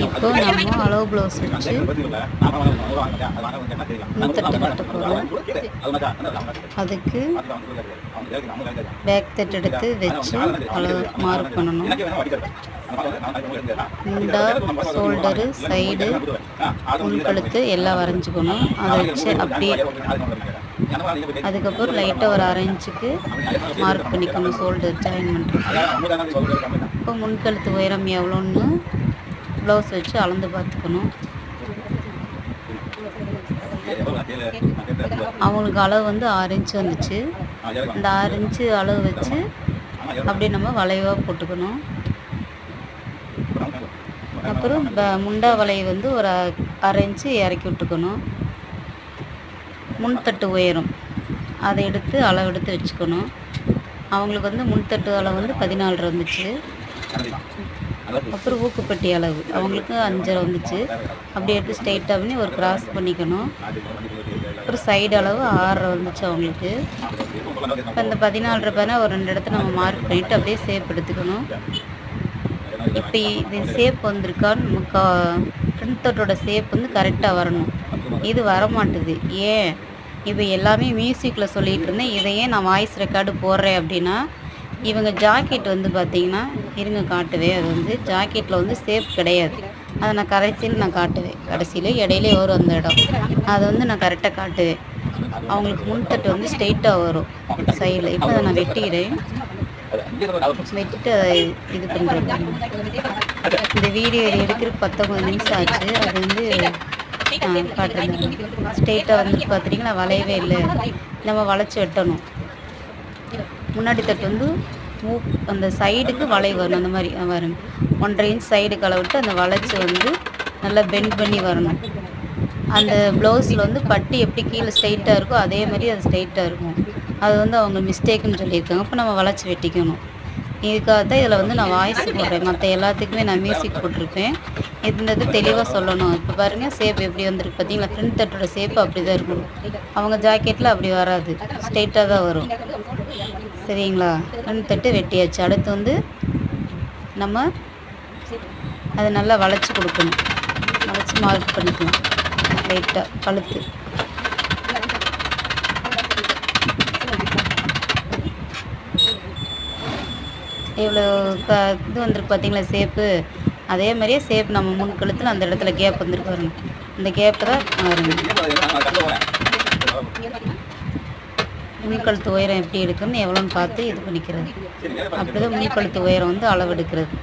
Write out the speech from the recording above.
இப்போ நம்ம அளவு ப்ளவுஸ் வச்சு முன்தட்டு கட்ட போகிறோம். அதுக்கு பேக் தட்டு எடுத்து வச்சு அளவு மார்க் பண்ணணும். முண்டா, ஷோல்டரு, சைடு, முன்கழுத்து எல்லாம் வரைஞ்சிக்கணும். அதை வச்சு அப்படியே அதுக்கப்புறம் லைட்டாக ஒரு 1/2 இன்ச்சுக்கு மார்க் பண்ணிக்கணும் ஷோல்டர் ஜாயின் பண்ணுறதுக்கு. இப்போ முன்கழுத்து உயரம் எவ்வளோன்னு ப்ளவுஸ் வச்சு அளந்து பார்த்துக்கணும். அவங்களுக்கு அளவு வந்து 6 இன்ச்சு வந்துச்சு. அந்த 6 இன்ச்சு அளவு வச்சு அப்படியே நம்ம வளைவாக போட்டுக்கணும். அப்புறம் முண்டா வளைவு வந்து ஒரு 1/2 இன்ச்சு இறக்கி விட்டுக்கணும். முன்தட்டு உயரம் அதை எடுத்து அளவு எடுத்து வச்சுக்கணும். அவங்களுக்கு வந்து முன்தட்டு அளவு வந்து 14 வந்துச்சு. அப்புறம் ஊக்குப்பட்டி அளவு அவங்களுக்கு 5 வந்துச்சு. அப்படி எடுத்து ஸ்ட்ரெயிட்டாக பண்ணி ஒரு கிராஸ் பண்ணிக்கணும். அப்புறம் சைடு அளவு 6 வந்துச்சு அவங்களுக்கு. இப்போ இந்த 14 பேனா ஒரு 2 இடத்துல நம்ம மார்க் பண்ணிவிட்டு அப்படியே ஷேப் எடுத்துக்கணும். இப்போ இது ஷேப் வந்திருக்கான்னு நமக்கு ஃப்ரண்ட் தட்டோட ஷேப் வந்து கரெக்டாக வரணும். இது வரமாட்டுது. ஏன் இப்போ எல்லாமே மியூசிக்கில் சொல்லிகிட்டு இருந்தேன், இதையே நான் வாய்ஸ் ரெக்கார்டு போடுறேன் அப்படின்னா, இவங்க ஜாக்கெட் வந்து பார்த்திங்கன்னா இருங்க காட்டுவேன். அது வந்து ஜாக்கெட்டில் வந்து ஷேப் கிடையாது. அதை நான் கடைசியில் காட்டுவேன். கடைசியில் இடையிலே வரும் அந்த இடம், அதை வந்து நான் கரெக்டாக காட்டுவேன். அவங்களுக்கு முன்தட்டு வந்து ஸ்ட்ரெயிட்டாக வரும் சைடில். இப்போ அதை நான் வெட்டிக்கிறேன். வெட்டிட்டு அதை இது பண்ணுறேன். இந்த வீடியோ எடுக்கிற 19 நிமிஷம் ஆச்சு. அது வந்து காட்டுறேன். ஸ்ட்ரெயிட்டாக வந்து பார்த்துட்டிங்கன்னா வளையவே இல்லை. நம்ம வளைச்சி வெட்டணும். முன்னாடி தட்டு வந்து அந்த சைடுக்கு வளைவு வரணும். அந்த மாதிரி வரும். 1.5 இன்ச் சைடுக்கு அளவிட்டு அந்த வளைச்சி வந்து நல்லா பெண்ட் பண்ணி வரணும். அந்த ப்ளவுஸில் வந்து பட்டி எப்படி கீழே ஸ்ட்ரெயிட்டாக இருக்கோ அதே மாதிரி அது ஸ்ட்ரெயிட்டாக இருக்கும். அது வந்து அவங்க மிஸ்டேக்குன்னு சொல்லியிருக்காங்க. இப்போ நம்ம வளைச்சி வெட்டிக்கணும். இதுக்காக தான் இதில் வந்து நான் வாய்ஸ் போடுறேன். மற்ற எல்லாத்துக்குமே நான் மியூசிக் போட்டிருப்பேன். இது தெளிவாக சொல்லணும். இப்போ பாருங்கள் ஷேப் எப்படி வந்திருக்கு பார்த்தீங்களா? ஃப்ரண்ட் தட்டோட ஷேப்பு அப்படி தான் இருக்கணும். அவங்க ஜாக்கெட்டில் அப்படி வராது, ஸ்ட்ரெயிட்டாக தான் வரும். சரிங்களா? ஃப்ரண்ட் தட்டு வெட்டியாச்சு. அடுத்து வந்து நம்ம அதை நல்லா வளைச்சி கொடுக்கணும். வளைச்சி மார்க் பண்ணிக்கலாம் லைட்டாக கழுத்து. இவ்வளோ இது வந்துருக்கு பார்த்தீங்களா ஷேப்பு? அதே மாதிரியே ஷேப் நம்ம முன் கழுத்தில் அந்த இடத்துல கேப் வந்துருக்கு பாருங்க. இந்த கேப்பு தான் வருங்க. முன்கழுத்து உயரம் எப்படி எடுக்குன்னு எவ்வளோன்னு பார்த்து இது பண்ணிக்கிறது. அப்படி தான் முன்கழுத்து உயரம் வந்து அளவு எடுக்கிறது.